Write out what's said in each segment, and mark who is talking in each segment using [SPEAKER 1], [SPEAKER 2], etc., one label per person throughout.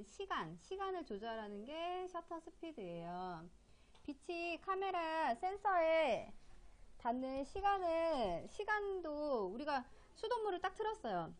[SPEAKER 1] 닿는 시간을 조절하는 게 셔터 스피드예요. 빛이 카메라 센서에 닿는 시간도 우리가 수돗물을 딱 틀었어요.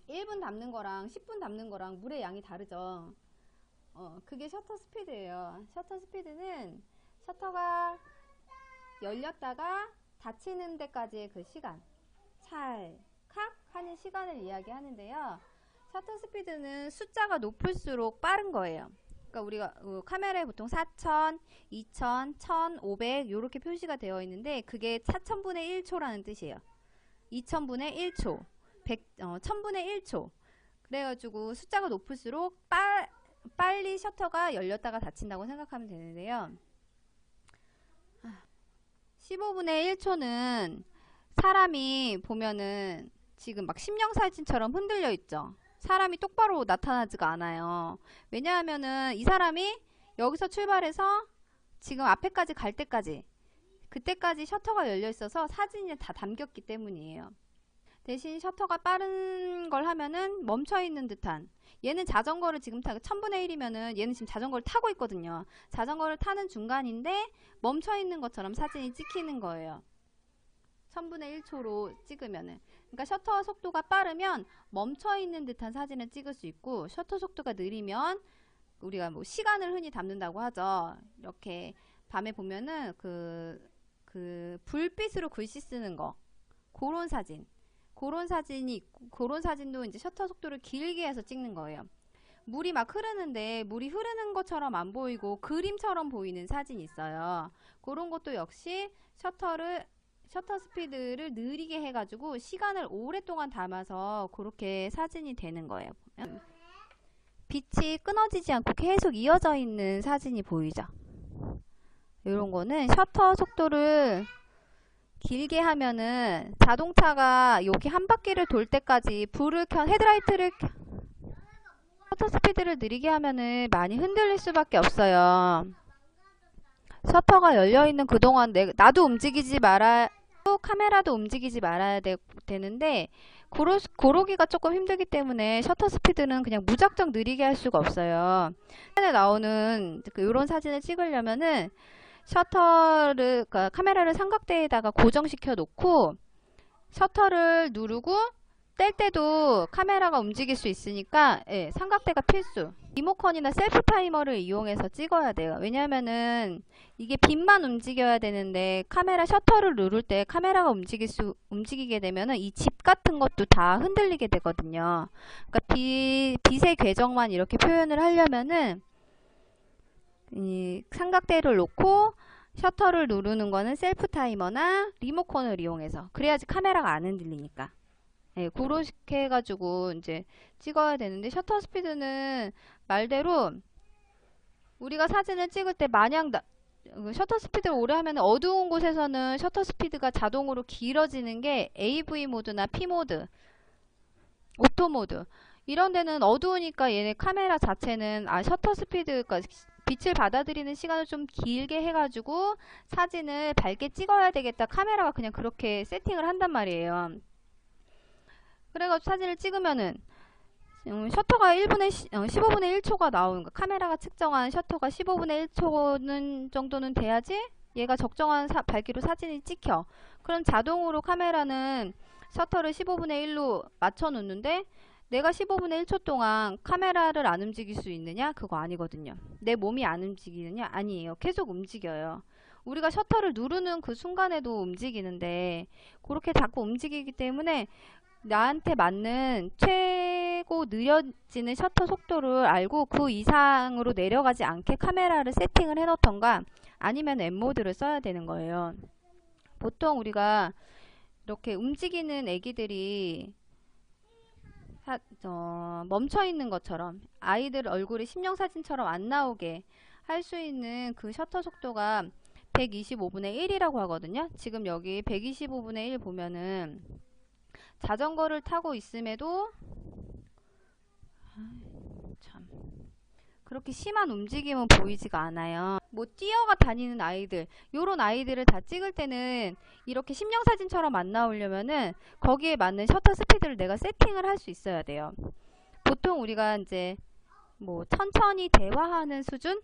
[SPEAKER 1] 1분 담는 거랑 10분 담는 거랑 물의 양이 다르죠. 그게 셔터 스피드예요. 셔터 스피드는 셔터가 열렸다가 닫히는 데까지의 그 시간, 찰칵 하는 시간을 이야기하는데요. 셔터 스피드는 숫자가 높을수록 빠른 거예요. 그러니까 우리가 카메라에 보통 4000, 2000, 1500 이렇게 표시가 되어 있는데 그게 4000분의 1초라는 뜻이에요. 2000분의 1초, 1000분의 1초. 그래가지고 숫자가 높을수록 빨리 셔터가 열렸다가 닫힌다고 생각하면 되는데요. 15분의 1초는 사람이 보면은 지금 막 심령사진처럼 흔들려 있죠. 사람이 똑바로 나타나지가 않아요. 왜냐하면은 이 사람이 여기서 출발해서 지금 앞에까지 갈 때까지 그때까지 셔터가 열려 있어서 사진이 다 담겼기 때문이에요. 대신 셔터가 빠른 걸 하면은 멈춰 있는 듯한, 얘는 자전거를 지금 1000분의 1이면은 얘는 지금 자전거를 타고 있거든요. 자전거를 타는 중간인데 멈춰 있는 것처럼 사진이 찍히는 거예요. 1000분의 1초로 찍으면은. 그러니까 셔터 속도가 빠르면 멈춰 있는 듯한 사진을 찍을 수 있고, 셔터 속도가 느리면 우리가 뭐 시간을 흔히 담는다고 하죠. 이렇게 밤에 보면은 그 불빛으로 글씨 쓰는 거, 그런 사진이 있고, 그런 사진도 이제 셔터 속도를 길게 해서 찍는 거예요. 물이 막 흐르는데 물이 흐르는 것처럼 안 보이고 그림처럼 보이는 사진이 있어요. 그런 것도 역시 셔터 스피드를 느리게 해가지고 시간을 오랫동안 담아서 그렇게 사진이 되는 거예요. 보면 빛이 끊어지지 않고 계속 이어져 있는 사진이 보이죠. 이런 거는 셔터 속도를 길게 하면은 자동차가 여기 한 바퀴를 돌 때까지 헤드라이트를 셔터 스피드를 느리게 하면은 많이 흔들릴 수밖에 없어요. 셔터가 열려있는 그동안 나도 움직이지 말아야, 카메라도 움직이지 말아야 되는데 고르기가 조금 힘들기 때문에 셔터 스피드는 그냥 무작정 느리게 할 수가 없어요. 화면에 나오는 이런 사진을 찍으려면은 그러니까 카메라를 삼각대에다가 고정시켜 놓고 셔터를 누르고 뗄 때도 카메라가 움직일 수 있으니까, 예, 삼각대가 필수. 리모컨이나 셀프 타이머를 이용해서 찍어야 돼요. 왜냐면은 이게 빛만 움직여야 되는데 카메라 셔터를 누를 때 카메라가 움직이게 되면은 이 집 같은 것도 다 흔들리게 되거든요. 그러니까 빛의 궤적만 이렇게 표현을 하려면은 이 삼각대를 놓고 셔터를 누르는 거는 셀프 타이머나 리모컨을 이용해서, 그래야지 카메라가 안 흔들리니까. 예, 그렇게 해가지고 이제 찍어야 되는데, 셔터 스피드는 말대로 우리가 사진을 찍을 때 마냥 셔터 스피드를 오래 하면 어두운 곳에서는 셔터 스피드가 자동으로 길어지는 게 AV 모드나 P 모드, 오토 모드, 이런 데는 어두우니까 얘네 카메라 자체는 셔터 스피드가 빛을 받아들이는 시간을 좀 길게 해가지고 사진을 밝게 찍어야 되겠다, 카메라가 그냥 그렇게 세팅을 한단 말이에요. 그래가지고 사진을 찍으면은 셔터가 15분의 1초가 나오는 거, 카메라가 측정한 셔터가 15분의 1초 정도는 돼야지 얘가 적정한 밝기로 사진이 찍혀. 그럼 자동으로 카메라는 셔터를 15분의 1로 맞춰 놓는데, 내가 15분의 1초 동안 카메라를 안 움직일 수 있느냐? 그거 아니거든요. 내 몸이 안 움직이느냐? 아니에요. 계속 움직여요. 우리가 셔터를 누르는 그 순간에도 움직이는데 그렇게 자꾸 움직이기 때문에 나한테 맞는 최고 느려지는 셔터 속도를 알고 그 이상으로 내려가지 않게 카메라를 세팅을 해 놓던가 아니면 M모드를 써야 되는 거예요. 보통 우리가 이렇게 움직이는 애기들이 멈춰 있는 것처럼, 아이들 얼굴이 심령사진처럼 안 나오게 할 수 있는 그 셔터 속도가 125분의 1이라고 하거든요. 지금 여기 125분의 1 보면은 자전거를 타고 있음에도 참 그렇게 심한 움직임은 보이지가 않아요. 뭐 뛰어가 다니는 아이들, 요런 아이들을 다 찍을 때는 이렇게 심령사진처럼 안 나오려면은 거기에 맞는 셔터 스피드를 내가 세팅을 할 수 있어야 돼요. 보통 우리가 이제 뭐 천천히 대화하는 수준?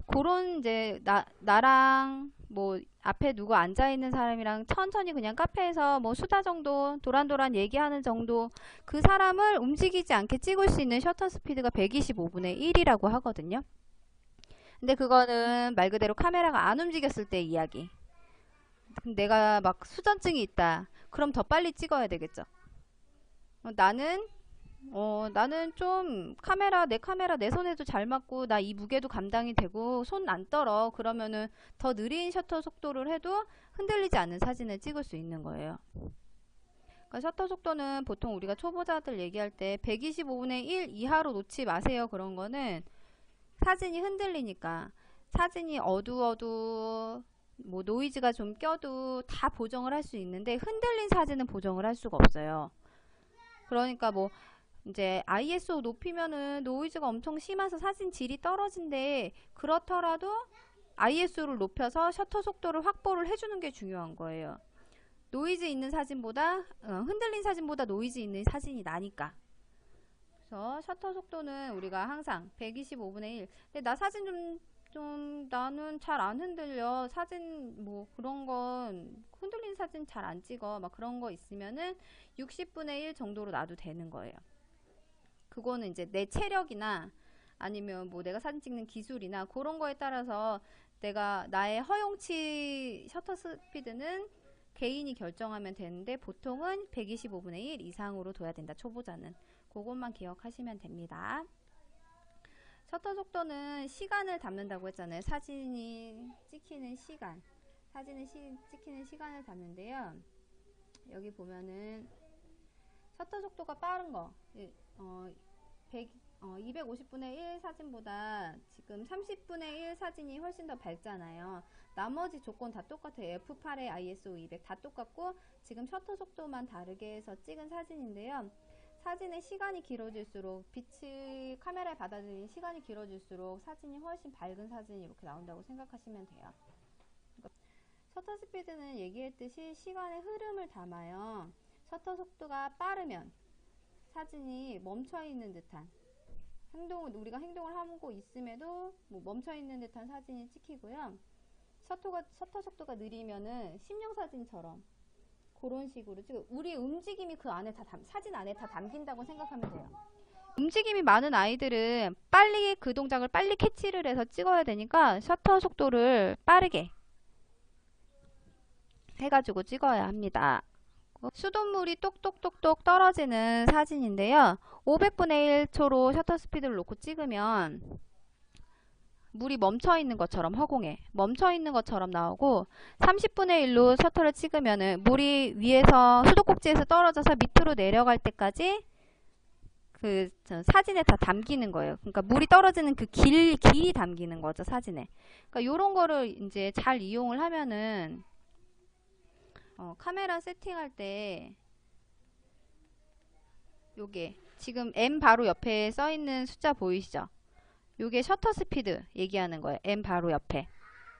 [SPEAKER 1] 그런 이제 나랑 뭐 앞에 누구 앉아있는 사람이랑 천천히 그냥 카페에서 뭐 수다 정도 도란도란 얘기하는 정도, 그 사람을 움직이지 않게 찍을 수 있는 셔터 스피드가 125분의 1이라고 하거든요. 근데 그거는 말 그대로 카메라가 안 움직였을 때 이야기. 내가 막 수전증이 있다. 그럼 더 빨리 찍어야 되겠죠. 나는 좀 내 카메라 내 손에도 잘 맞고 나 이 무게도 감당이 되고 손 안 떨어. 그러면은 더 느린 셔터 속도를 해도 흔들리지 않는 사진을 찍을 수 있는 거예요. 그러니까 셔터 속도는 보통 우리가 초보자들 얘기할 때 125분의 1 이하로 놓지 마세요. 그런 거는 사진이 흔들리니까. 사진이 어두워도 뭐 노이즈가 좀 껴도 다 보정을 할 수 있는데 흔들린 사진은 보정을 할 수가 없어요. 그러니까 뭐 이제 ISO 높이면은 노이즈가 엄청 심해서 사진 질이 떨어진대. 그렇더라도 ISO를 높여서 셔터 속도를 확보를 해주는 게 중요한 거예요. 노이즈 있는 사진보다 흔들린 사진보다 노이즈 있는 사진이 나니까. 그래서 셔터 속도는 우리가 항상 125분의 1. 근데 나 사진 나는 잘 안 흔들려. 사진 뭐 그런 건 흔들린 사진 잘 안 찍어. 막 그런 거 있으면은 60분의 1 정도로 놔도 되는 거예요. 그거는 이제 내 체력이나 아니면 뭐 내가 사진 찍는 기술이나 그런 거에 따라서 나의 허용치 셔터 스피드는 개인이 결정하면 되는데 보통은 125분의 1 이상으로 둬야 된다. 초보자는. 그것만 기억하시면 됩니다. 셔터 속도는 시간을 담는다고 했잖아요. 사진이 찍히는 시간. 찍히는 시간을 담는데요. 여기 보면은 셔터 속도가 빠른 거 250분의 1 사진보다 지금 30분의 1 사진이 훨씬 더 밝잖아요. 나머지 조건 다 똑같아요. F8에 ISO 200 다 똑같고 지금 셔터 속도만 다르게 해서 찍은 사진인데요. 사진의 시간이 길어질수록 빛이 카메라에 받아들이는 시간이 길어질수록 사진이 훨씬 밝은 사진이 이렇게 나온다고 생각하시면 돼요. 셔터 스피드는 얘기했듯이 시간의 흐름을 담아요. 셔터 속도가 빠르면 사진이 멈춰있는 듯한 우리가 행동을 하고 있음에도 뭐 멈춰있는 듯한 사진이 찍히고요. 셔터 속도가 느리면은 심령 사진처럼 그런 식으로 지금 우리 움직임이 그 안에 사진 안에 다 담긴다고 생각하면 돼요. 움직임이 많은 아이들은 빨리 그 동작을 빨리 캐치를 해서 찍어야 되니까 셔터 속도를 빠르게 해가지고 찍어야 합니다. 수돗물이 똑똑똑똑 떨어지는 사진인데요. 500분의 1초로 셔터 스피드를 놓고 찍으면 물이 멈춰있는 것처럼 허공에 멈춰있는 것처럼 나오고 30분의 1로 셔터를 찍으면은 물이 위에서 수도꼭지에서 떨어져서 밑으로 내려갈 때까지 그 사진에 다 담기는 거예요. 그러니까 물이 떨어지는 그 길이 담기는 거죠, 사진에. 그러니까 요런 거를 이제 잘 이용을 하면은 카메라 세팅할 때 요게 지금 M 바로 옆에 써있는 숫자 보이시죠? 요게 셔터 스피드 얘기하는 거예요. M 바로 옆에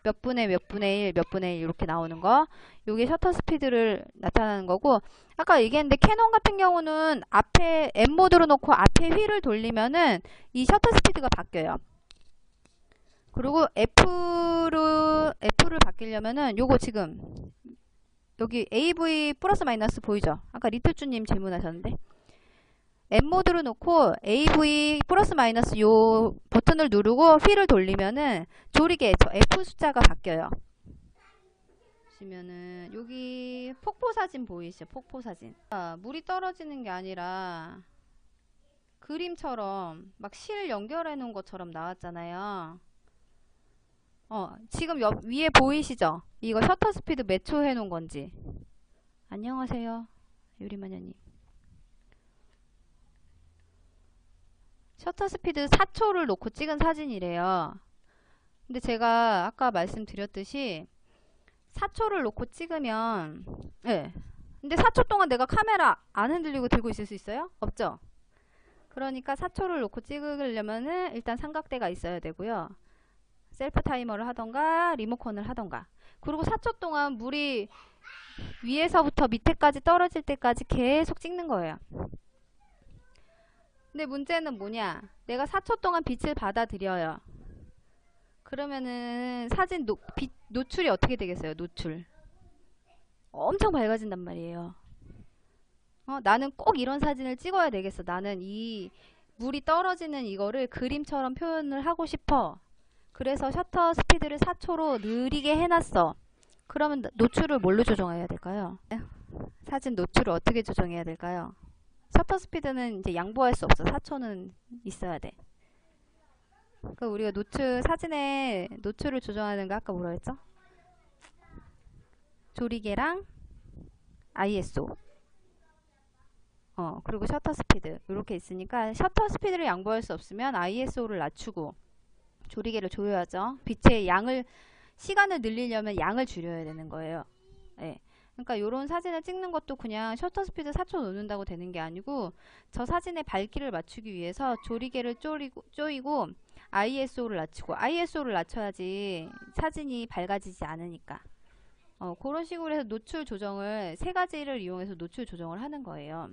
[SPEAKER 1] 몇 분의 몇 분의 1 몇 분의 1 이렇게 나오는 거, 요게 셔터 스피드를 나타나는 거고, 아까 얘기했는데 캐논 같은 경우는 앞에 M 모드로 놓고 앞에 휠을 돌리면은 이 셔터 스피드가 바뀌어요. 그리고 F를 바뀌려면은 요거 지금 여기 AV 플러스 마이너스 보이죠? 아까 리틀주님 질문하셨는데 M모드로 놓고 AV 플러스 마이너스 요 버튼을 누르고 휠을 돌리면은 조리개 저 F 숫자가 바뀌어요. 보시면은 여기 폭포 사진 보이시죠? 폭포 사진. 물이 떨어지는 게 아니라 그림처럼 막 실 연결해 놓은 것처럼 나왔잖아요. 지금 위에 보이시죠? 이거 셔터 스피드 몇 초 해놓은 건지. 안녕하세요, 유리마녀님. 셔터 스피드 4초를 놓고 찍은 사진이래요. 근데 제가 아까 말씀드렸듯이 4초를 놓고 찍으면 네. 근데 4초 동안 내가 카메라 안 흔들리고 들고 있을 수 있어요? 없죠? 그러니까 4초를 놓고 찍으려면은 일단 삼각대가 있어야 되고요. 셀프 타이머를 하던가 리모컨을 하던가. 그리고 4초 동안 물이 위에서부터 밑에까지 떨어질 때까지 계속 찍는 거예요. 근데 문제는 뭐냐? 내가 4초 동안 빛을 받아들여요. 그러면은 사진 빛 노출이 어떻게 되겠어요? 노출. 엄청 밝아진단 말이에요. 나는 꼭 이런 사진을 찍어야 되겠어. 나는 이 물이 떨어지는 이거를 그림처럼 표현을 하고 싶어. 그래서 셔터 스피드를 4초로 느리게 해놨어. 그러면 노출을 뭘로 조정해야 될까요? 사진 노출을 어떻게 조정해야 될까요? 셔터 스피드는 이제 양보할 수 없어. 4초는 있어야 돼. 그 우리가 사진의 노출을 조정하는 거 아까 뭐라 했죠? 조리개랑 ISO. 그리고 셔터 스피드. 이렇게 있으니까 셔터 스피드를 양보할 수 없으면 ISO를 낮추고 조리개를 조여야죠. 시간을 늘리려면 양을 줄여야 되는 거예요. 예. 그러니까 이런 사진을 찍는 것도 그냥 셔터 스피드 4초 놓는다고 되는 게 아니고 저 사진의 밝기를 맞추기 위해서 조리개를 조이고 ISO를 낮추고 ISO를 낮춰야지 사진이 밝아지지 않으니까 그런 식으로 해서 노출 조정을 세 가지를 이용해서 노출 조정을 하는 거예요.